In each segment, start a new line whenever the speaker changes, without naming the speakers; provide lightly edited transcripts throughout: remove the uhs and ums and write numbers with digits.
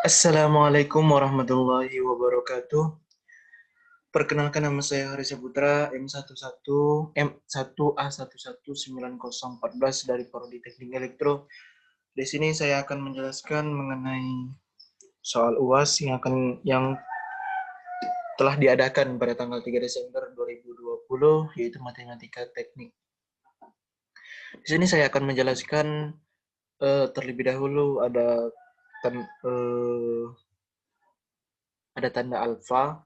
Assalamualaikum warahmatullahi wabarakatuh. Perkenalkan, nama saya Harisya Putra, M1A11904 dari Prodi Teknik Elektro. Di sini saya akan menjelaskan mengenai soal UAS yang telah diadakan pada tanggal 3 Desember 2020, yaitu Matematika Teknik. Di sini saya akan menjelaskan terlebih dahulu ada tanda alfa,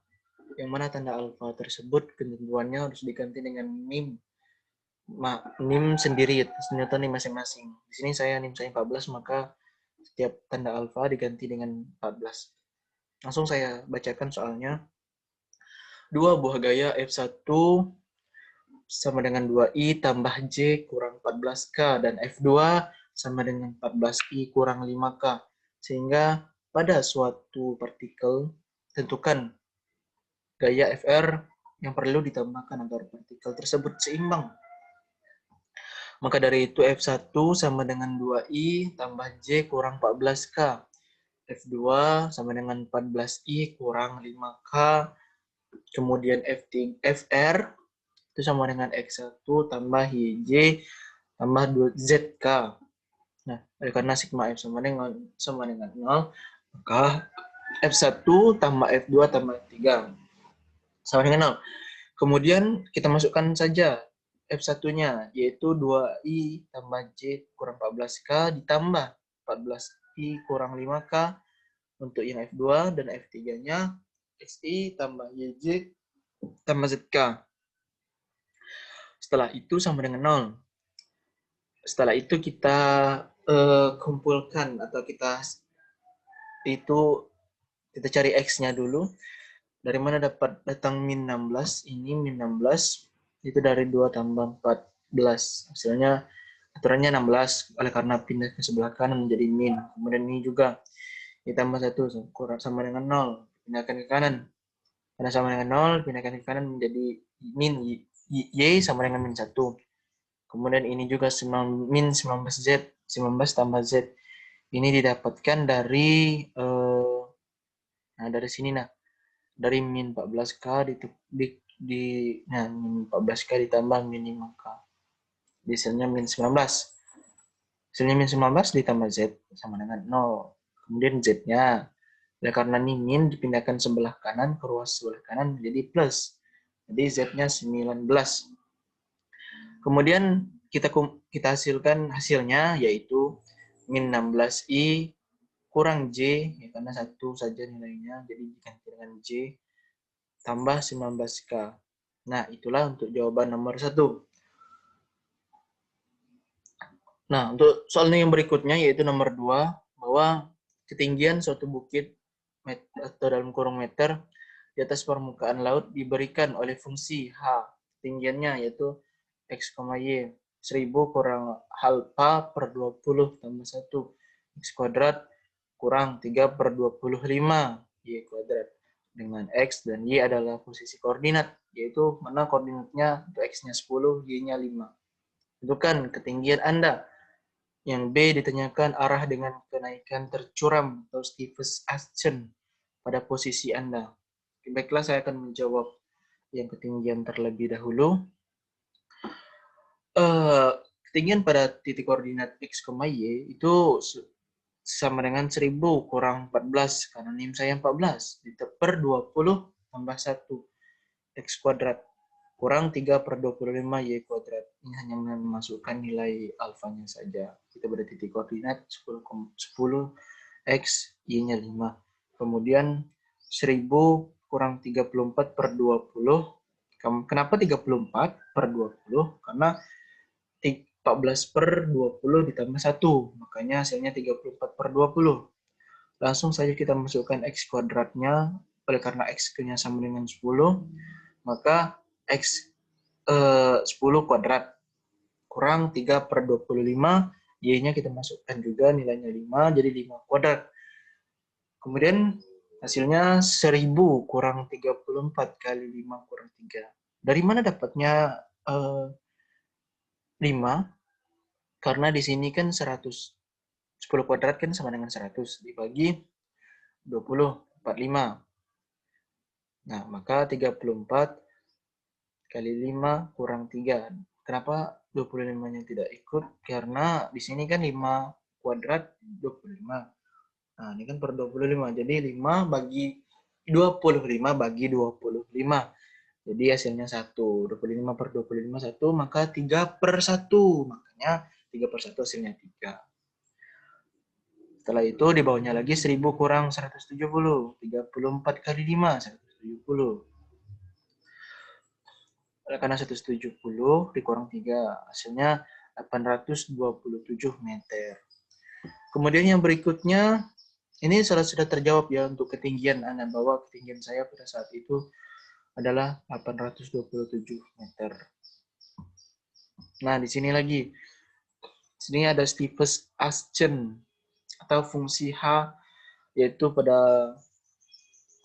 yang mana tanda alfa tersebut ketentuannya harus diganti dengan NIM sendiri, senjata NIM masing-masing. Di sini saya NIM saya 14, maka setiap tanda alfa diganti dengan 14. Langsung saya bacakan soalnya. 2 buah gaya F1 sama dengan 2I tambah J kurang 14K, dan F2 sama dengan 14I kurang 5K. Sehingga pada suatu partikel, tentukan gaya FR yang perlu ditambahkan agar partikel tersebut seimbang. Maka dari itu F1 sama dengan 2I tambah J kurang 14K. F2 sama dengan 14I kurang 5K. Kemudian FR itu sama dengan X1 tambah YJ tambah 2ZK. Nah, karena sigma F sama dengan 0, maka F1 tambah F2 tambah F3 sama dengan 0. Kemudian kita masukkan saja F1-nya, yaitu 2I tambah J kurang 14K ditambah 14I kurang 5K untuk yang F2, dan F3-nya XI tambah YJ tambah ZK. Setelah itu sama dengan 0. Setelah itu kita kumpulkan, atau kita cari X-nya dulu. Dari mana datang min 16? Ini min 16 itu dari 2 tambah 14. Hasilnya aturannya 16, oleh karena pindah ke sebelah kanan menjadi min. Kemudian ini juga ditambah 1 sama dengan 0, pindahkan ke kanan. Karena sama dengan 0, pindahkan ke kanan menjadi min Y sama dengan min 1. Kemudian ini juga min 19Z, 19 tambah Z. Ini didapatkan dari dari sini, dari min 14K min 14K ditambah min 5K. Hasilnya min 19. Hasilnya min 19 ditambah Z sama dengan 0. Kemudian Z-nya, karena ini min dipindahkan sebelah kanan ke ruas sebelah kanan menjadi plus. Jadi Z-nya 19. Kemudian kita hasilkan hasilnya, yaitu min 16I kurang J, ya, karena 1 saja nilainya, jadi diganti dengan J, tambah 19K. Nah, itulah untuk jawaban nomor 1. Nah, untuk soal yang berikutnya, yaitu nomor 2, bahwa ketinggian suatu bukit atau dalam kurung meter di atas permukaan laut diberikan oleh fungsi H. Ketinggiannya yaitu X, Y. 1000 kurang alfa per 20 tambah 1. X kuadrat kurang 3 per 25 Y kuadrat. Dengan X dan Y adalah posisi koordinat, yaitu mana koordinatnya untuk X-nya 10, Y-nya 5. Tentukan ketinggian Anda. Yang B ditanyakan arah dengan kenaikan tercuram atau Stevens ascent pada posisi Anda. Baiklah, saya akan menjawab yang ketinggian terlebih dahulu. Ketinggian pada titik koordinat X, Y itu sama dengan 1000 kurang 14, karena NIM saya 14, per 20 tambah 1, X kuadrat, kurang 3 per 25 Y kuadrat. Ini hanya memasukkan nilai alfanya saja. Kita pada titik koordinat 10 X, Y-nya 5. Kemudian 1000 kurang 34 per 20. Kenapa 34 per 20? Karena 14 per 20 ditambah 1. Makanya hasilnya 34 per 20. Langsung saja kita masukkan X kuadratnya. Oleh karena X-nya sama dengan 10, maka X 10 kuadrat kurang 3 per 25. Y-nya kita masukkan juga, nilainya 5, jadi 5 kuadrat. Kemudian hasilnya 1000 kurang 34 kali 5 kurang 3. Dari mana dapatnya 5? Karena di sini kan 100. 10 kuadrat kan sama dengan 100. Dibagi 20, 45. Nah, maka 34 kali 5 kurang 3. Kenapa 25-nya tidak ikut? Karena di sini kan 5 kuadrat 25. Nah, ini kan per 25. Jadi 5 bagi 25 bagi 25. Jadi hasilnya 1. 25 per 25 1, maka 3 per 1. Makanya 3 per 1 hasilnya 3. Setelah itu di bawahnya lagi 1000 kurang 170. 34 kali 5, 170. Karena 170 dikurang 3, hasilnya 827 meter. Kemudian yang berikutnya, ini sudah terjawab ya untuk ketinggian Anda, bahwa ketinggian saya pada saat itu adalah 827 meter. Nah, di sini lagi. Di sini ada Stephen-Aschen atau fungsi H, yaitu pada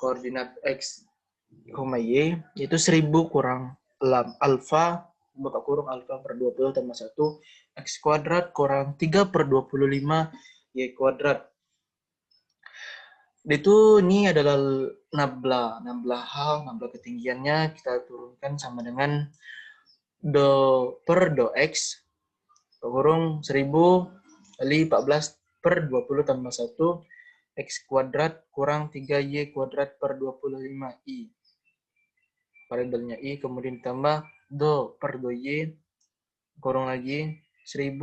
koordinat X, Y, yaitu 1000 kurang alfa, buka kurung alfa per 20 tambah 1, X kuadrat kurang 3 per 25, Y kuadrat. Itu ini adalah nabla H, ketinggiannya kita turunkan sama dengan do X kurung 1000 kali 14 per 20 tambah 1, X kuadrat kurang 3Y kuadrat per 25 I. Variabelnya I, kemudian ditambah do per do Y kurang lagi 1000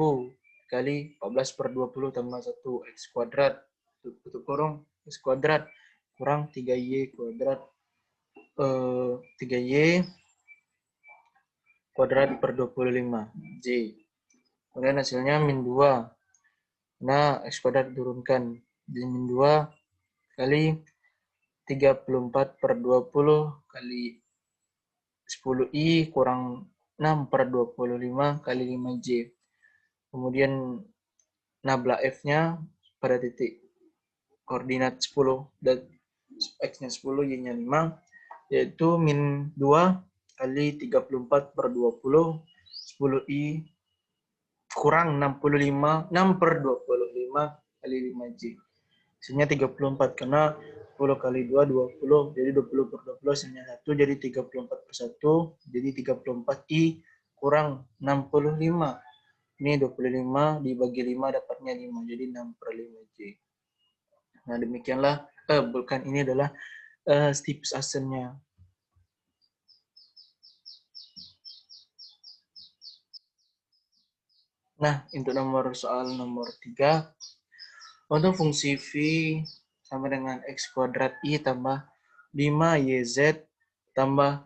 kali 14 per 20 tambah 1, X kuadrat tutup kurung X kuadrat kurang 3Y kuadrat 3Y kuadrat per 25 J. Kemudian hasilnya min 2. Nah, X kuadrat turunkan. Jadi min 2 kali 34 per 20 kali 10I kurang 6 per 25 kali 5J. Kemudian nabla F-nya pada titik koordinat 10 dan X-nya 10, Y-nya 5, yaitu min 2 kali 34 per 20, 10I kurang 65, 6 per 25 kali 5J. Hasilnya 34, karena 10 kali 2, 20, jadi 20 per 20 hasilnya 1, jadi 34 per 1, jadi 34I kurang 65. Ini 25 dibagi 5 dapatnya 5, jadi 6 per 5J. Nah, demikianlah, bukan ini adalah Stephen-Asschen-nya. Nah, untuk soal nomor 3, untuk fungsi V sama dengan X kuadrat I tambah 5YZ tambah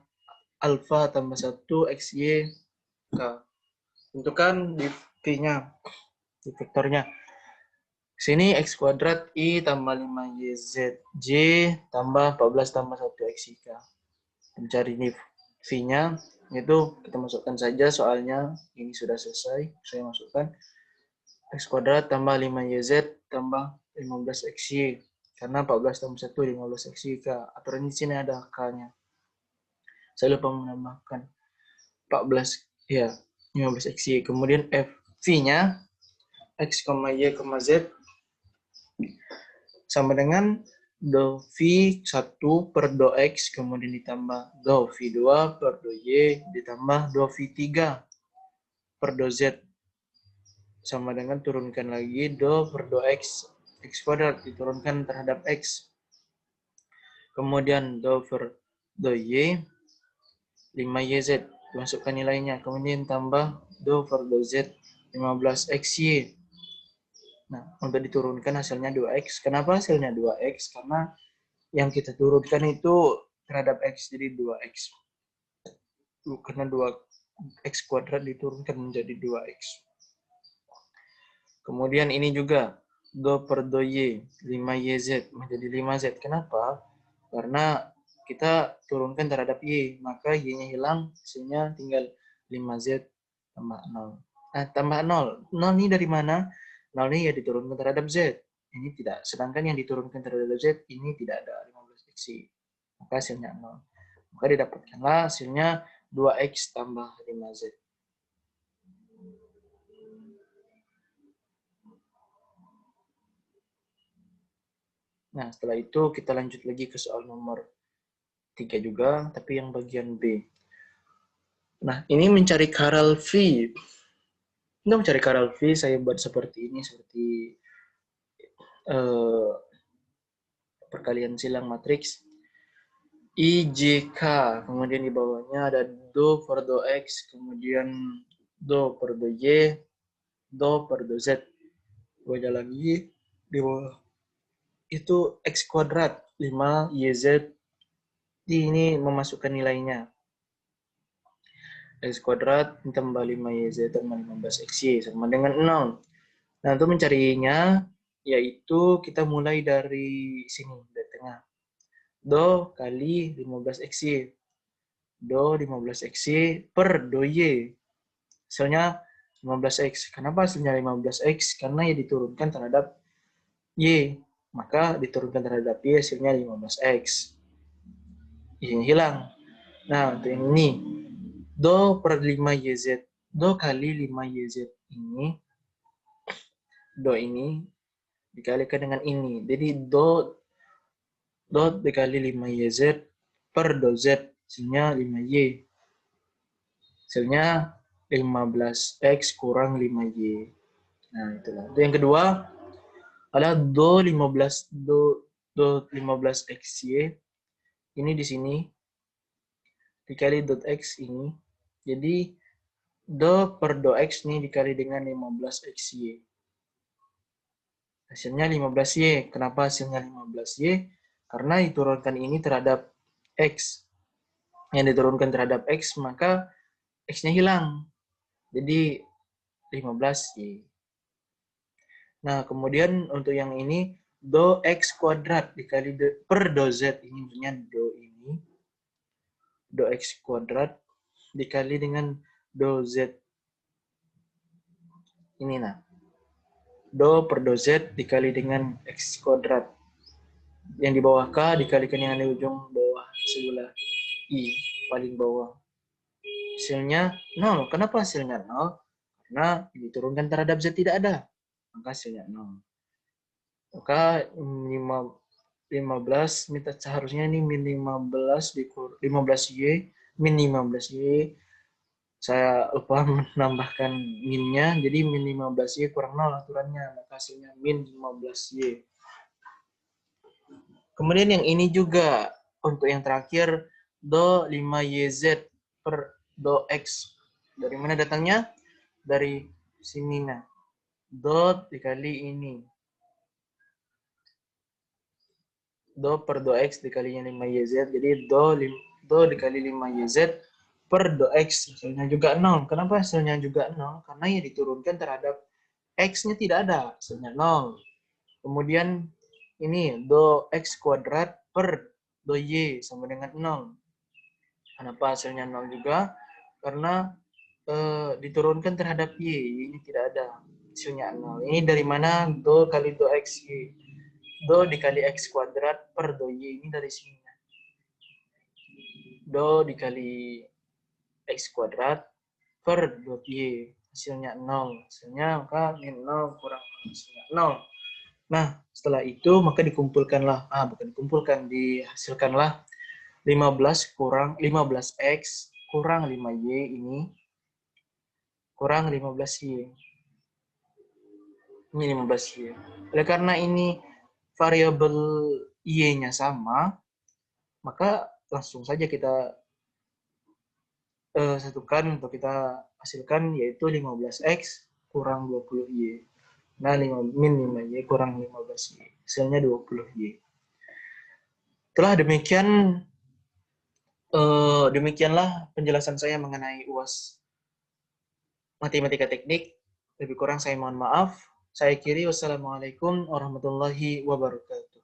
alfa tambah 1 XY K. Tentukan di V-nya, di vektornya. Sini X kuadrat I tambah 5YZJ tambah 14 tambah 1 XY K. Mencari ini V-nya, itu kita masukkan saja soalnya ini sudah selesai. Saya masukkan X kuadrat tambah 5YZ tambah 15XY. Karena 14 tambah 1, 15XY K. Aturan di sini ada K-nya. Saya lupa menambahkan 14, ya, 15XY. Kemudian V-nya X, Y, Z sama dengan do V1 per do X, kemudian ditambah do V2 per do Y, ditambah do V3 per do Z. Sama dengan turunkan lagi do per do X, X kuadrat diturunkan terhadap X. Kemudian do per do Y, 5YZ, masukkan nilainya. Kemudian tambah do per do Z, 15XY. Nah, untuk diturunkan hasilnya 2X. Kenapa hasilnya 2X? Karena yang kita turunkan itu terhadap X, jadi 2X. Karena 2X kuadrat diturunkan menjadi 2X. Kemudian ini juga, do per do Y, 5YZ menjadi 5Z. Kenapa? Karena kita turunkan terhadap Y, maka Y-nya hilang, hasilnya tinggal 5Z tambah 0. Nah, tambah 0. 0 ini dari mana? 0 ini ya diturunkan terhadap Z. Ini tidak. Sedangkan yang diturunkan terhadap Z, ini tidak ada 15X. Maka hasilnya 0. Maka didapatkanlah hasilnya 2X tambah 5Z. Nah, setelah itu kita lanjut lagi ke soal nomor 3 juga, tapi yang bagian B. Nah, ini mencari Chiral V. Untuk mencari Chiral V, saya buat seperti ini, seperti perkalian silang matriks. IJK, kemudian di bawahnya ada do per do X, kemudian do per do Y, do per do Z. Bawahnya lagi, di bawah itu X kuadrat, 5 YZ. Ini memasukkan nilainya. X kuadrat tambah 5YZ tambah 15XY sama dengan 0. Nah, untuk mencarinya, yaitu kita mulai dari sini, dari tengah. Do kali 15XY. Do 15XY per do Y. Hasilnya 15X. Kenapa hasilnya 15X? Karena ya diturunkan terhadap Y. Maka diturunkan terhadap Y hasilnya 15X. Y-nya hilang. Nah, untuk yang ini. Do per 5YZ. Do kali 5YZ ini. Do ini dikalikan dengan ini. Jadi do dikali 5YZ per do Z. Hasilnya 5Y. Hasilnya 15X kurang 5Y. Nah, itulah. Itu yang kedua adalah do 15XY. Ini di sini dikali dot X ini. Jadi do per do X ini dikali dengan 15XY. Hasilnya 15Y. Kenapa hasilnya 15Y? Karena diturunkan ini terhadap X. Yang diturunkan terhadap X, maka X-nya hilang. Jadi 15Y. Nah, kemudian untuk yang ini, do X kuadrat dikali per do Z. Ini punya do ini. Do X kuadrat dikali dengan do Z. Ini nah. Do per do Z dikali dengan X kuadrat. Yang di bawah K dikalikan yang di ujung bawah sebelah I, paling bawah. Hasilnya 0. Kenapa hasilnya 0? Karena diturunkan terhadap Z tidak ada. Maka hasilnya 0. Maka 15 minta seharusnya ini min 15 dikur 15Y min 15Y. Saya lupa menambahkan minnya, jadi min 15Y kurang 0 aturannya, maka hasilnya min 15Y. Kemudian yang ini juga, untuk yang terakhir, do 5YZ per do X. Dari mana datangnya? Dari sini. Nah, do dikali ini. Do per do X dikalinya 5YZ. Jadi do dikali 5YZ per do X. Hasilnya juga 0. Kenapa hasilnya juga 0? Karena ya diturunkan terhadap X-nya tidak ada. Hasilnya 0. Kemudian ini do X kuadrat per do Y sama dengan 0. Kenapa hasilnya 0 juga? Karena diturunkan terhadap Y. Ini tidak ada. Hasilnya 0. Ini dari mana? Do kali do X Y. Do dikali X kuadrat per do Y. Ini dari sini. Do dikali X kuadrat per do Y. Hasilnya 0. Hasilnya maka min 0 kurang hasilnya 0. Nah, setelah itu maka dikumpulkanlah, dihasilkanlah 15 kurang 15X kurang 5Y ini kurang 15Y. Ini 15Y. Oleh karena ini variabel Y-nya sama, maka langsung saja kita satukan untuk kita hasilkan, yaitu 15X kurang 20Y. Nah, min 5Y kurang 15Y. Hasilnya 20Y. Setelah demikianlah penjelasan saya mengenai UAS Matematika Teknik. Lebih kurang saya mohon maaf. Saya akhiri, wassalamualaikum warahmatullahi wabarakatuh.